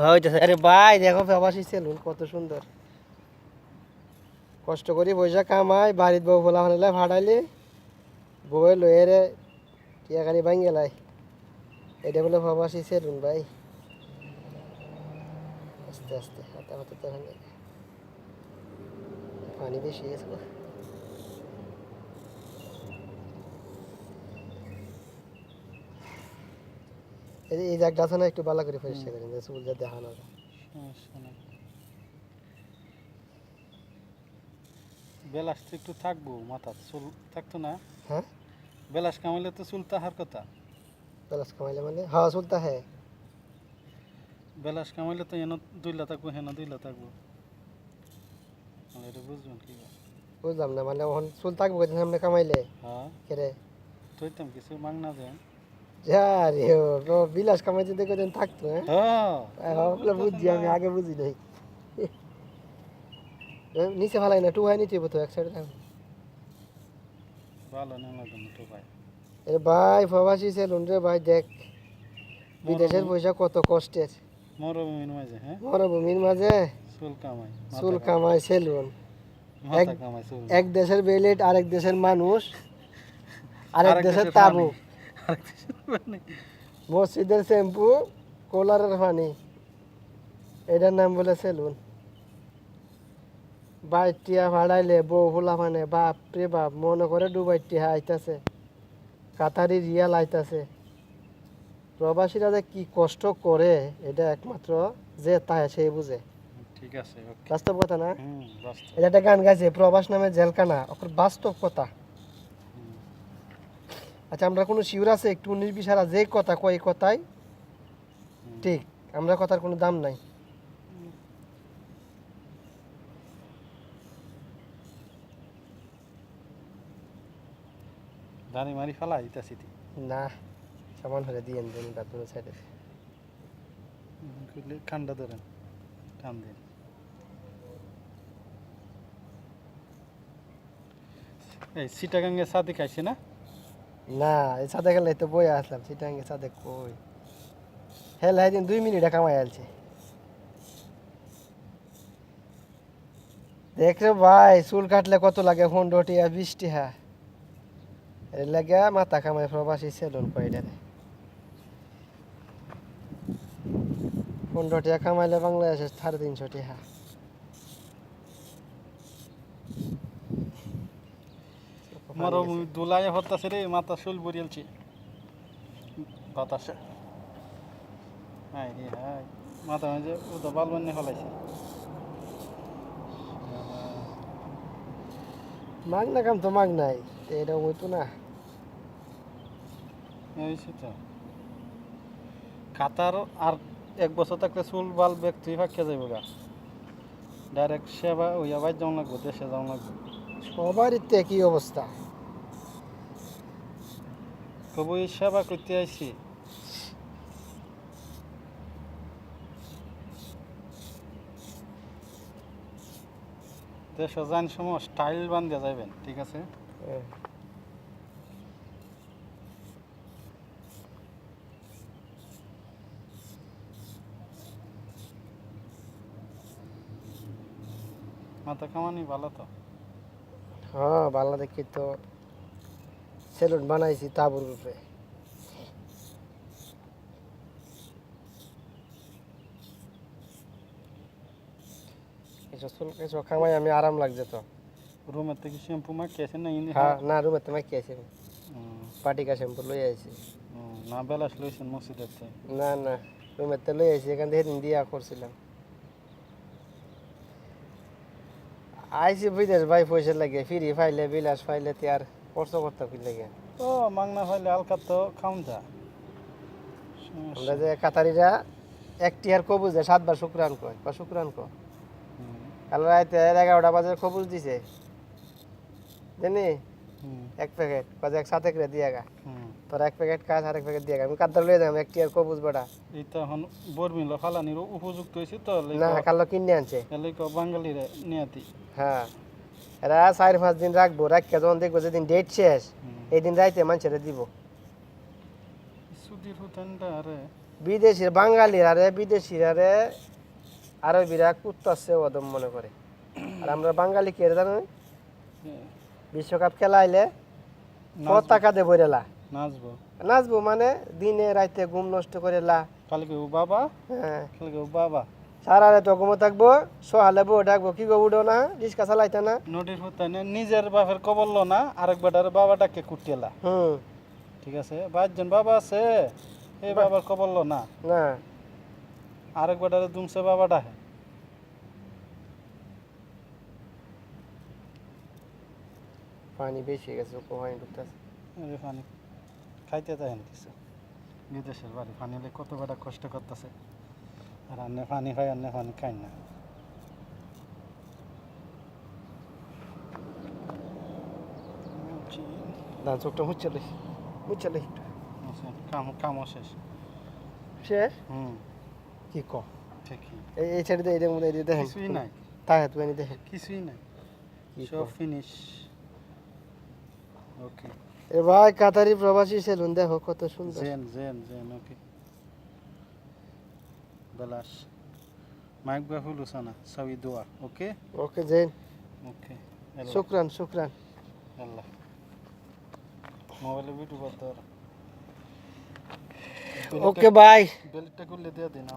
হইতেছে। আরে ভাই দেখো প্রবাসী সেলুন কত সুন্দর, কষ্ট করি পয়সা কামাই, বাড়ির বউ ফোলা হলে ভাড়াইলে বউয়ে লয়ে রে টিয়া গাড়ি ভাঙ গেলাই। এটা বলে প্রবাসী সেলুন ভাই। আস্তে আস্তে হাতে হাতে তো পানি বেশি গেছে। এই জায়গাটা আছে না, একটু ভালো করে পরিষ্কার করেন যে চুল যা দেখানো যায়। বেলাস তো একটু থাকবো, মাথা চুল থাকতো না। হ্যাঁ বেলাস কামাইলে তো চুল তাহার কথা। প্লাস কামাইলে মানে হ্যাঁ চুলতা হ্যাঁ। বেলাস কামাইলে তো হেন দুইলা থাকবো, হেন দুইলা থাকবো। এটা বুঝবেন কি? বুঝলাম না, মানে ওখানে চুল থাকবো কদিন সামনে কামাইলে হ্যাঁ, কেরে তুইতাম কিছু মাং না দেন। যা রে ও বিলাস কামাইতে দেখে কদিন থাকতো। হ্যাঁ হ্যাঁ, বুঝছি, আমি আগে বুঝি নাই। নিচে ফালাই না, টু হয় নিচে তো এক সাইডে থাকো। ভালো না লাগবে না তো ভাই। এ ভাই প্রবাসী সেলুন রে ভাই, দেখ বিদেশের পয়সা কত কষ্টের। মরুভূমির মাঝে, হ্যাঁ, মরুভূমির মাঝে চুল কামাই, চুল কামায় সেলুন। মাথা কামাই চুল। এক দেশের বেলেট, আরেক দেশের মানুষ, আরেক দেশের তাবু, মসজিদের শ্যাম্পু, কোলারের পানি, এটার নাম বলে সেলুন। বাইটিয়া ভাড়াইলে বউ ফুলা মানে বাপ রে বাপ, মনে করে ডুবাইটিয়া আইতাছে, কাতারি রিয়াল আইতাছে। প্রবাসীরা যে কি কষ্ট করে এটা একমাত্র যে তাই সে বুঝে। ঠিক আছে, ওকে। বাস্তব কথা না? বাস্তব। এটা একটা গান গাইছে, প্রবাস নামে জেলখানা, ওর বাস্তব কথা। আচ্ছা আমরা কোনো শিউর আছে একটু 19-20 হারা যে কথা কয় এই কথাই ঠিক, আমরা কথার কোনো দাম নাই। দানি মারি ফেলা দিতেছি। না সামান হলে দিয়ে দেন বাথরুমের সাইডে। ঠান্ডা ধরেন, টান দিন। এই সিটাগাঙ্গে সাথে খাইছে না? না এই সাদে গেলে তো বই আসলাম, সিটাঙ্গে সাদে কই হেল দিন 2 মিনিটে কামাই আলছে। দেখ রে ভাই চুল কাটলে কত লাগে, 15 টিয়া 20 টিয়া, এর লাগে মাথা কামাই প্রবাসী সেলুন কয়টা। 15 টিয়া কামাইলে বাংলাদেশে 350 টিয়া। মরুভূমি দুলাই হতাছে রে, মাথা শুল বরিয়ালছে বাতাসে। হাই রে হাই, মাথা মাঝে উদা বাল বান্নে ফেলাইছে। মাগ না কাম তো মাগ নাই, এটা হইতো না। হয়েছে তো কাতার আর 1 বছর থাকলে চুল বাল ব্যক্তি ফাঁকে যাইব গা। ডাইরেক্ট সেবা ওইয়া বাইর যাওয়া লাগবো, দেশে যাওয়া লাগবো। সবারই তো একই অবস্থা। তবু এই সেবা করতে আইছি। দেশে যান সময় স্টাইল বান্ধিয়া যাইবেন, ঠিক আছে? মাথা কামানি ভালো তো। হ্যাঁ ভালো দেখি তো সেলুন বানাইছি তাবুর রূপে। কিছু খামাই আমি আরাম লাগছে তো। রুমের থেকে শ্যাম্পু মাখিয়েছে না? হ্যাঁ না রুমে তো মাইকে আছি, পাটিকা শ্যাম্পু লই আইছি। না বেলাস লইছেন মসজিদের থেকে? না না রুমের তো লই আইছি, এখান থেকে সেদিন দিয়া করছিলাম। আইসি বিদেশ ভাই পয়সা লাগে, ফ্রি ফাইলে বিলাস ফাইলে তে আর খরচ করতে কি লাগে। ও মাংনা ফাইলে হালকা তো খাউন যা। আমরা যে কাতারিরা 1 টিয়ার কবুজ দেয় 7 বার শুক্রান কয়, বা শুক্রান কয়। কাল রাতে 11টা বাজে কবুজ দিছে জানি 1 প্যাকেট, কাজে একসাথে করে দিয়া গা। তোর 1 প্যাকেট কাজ আর 1 প্যাকেট দিয়া গা, আমি কাদ্দার লয়ে যাম 1 টিয়ার কবুজ বড়া। এই তো এখন বরমিল ফালানির উপযুক্ত হয়েছে তো। না কালো কিনে আনছে বাঙালিরা নিয়াতি। হ্যাঁ এরা 4-5 দিন রাখবো, রাখকে যখন দেখবো যেদিন ডেট শেষ এই দিন রাইতে মানুষেরা দিব। সুদির হুতানটা আরে বিদেশির বাঙালির আরে বিদেশির আরে আরবিরা কুত্তাছে ওদম মনে করে। আর আমরা বাঙালি কে জানো? বিশ্বকাপ খেলা আইলে পতাকা দে বইরেলা নাচবো নাচবো মানে দিনে রাইতে ঘুম নষ্ট করেলা। কালকে ও বাবা হ্যাঁ কালকে ও বাবা সারা রাত ঘুমো থাকবো, সহালে বউ ডাকবো, কি গো উঠো না, রিক্সা চালাইতে না। নোটিশ হতে নিজের বাপের কবল না আরেক বেটার বাবাটাকে কুটিয়েলা। হুম ঠিক আছে 5 জন বাবা আছে এই বাবার কবল না না আরেক বেটারে দুমছে বাবাটা পানি বেশি হয়ে গেছে, পানি ঢুকতেছে। এই পানি খাইতে দেয় না কিছু বিদেশের বাড়ি পানি হলে কত বেটা কষ্ট করতেছে আর আন্নে পানি খাই আন্নে পানি খাই না দান চোখটা মুচ্ছালে মুচ্ছালে কামও শেষ শেষ হুম কি ক ঠিকই এই ছেড়ে দিয়ে এদের মধ্যে এই দেখেন কিছুই নাই তাই তুমি দেখেন কিছুই নাই কি সব কও? ফিনিশ ওকে এ ভাই কাতারি প্রবাসী সেলুন দেখো কত সুন্দর। জেন জেন জেন ওকে বেলাস মাইক বা ফুলুসানা সবই দোয়া ওকে ওকে জেন ওকে শুক্রান শুক্রান। আল্লাহ মোবাইলে ভিডিও করতে ওকে বাই। বেলটা করলে দিয়ে দিন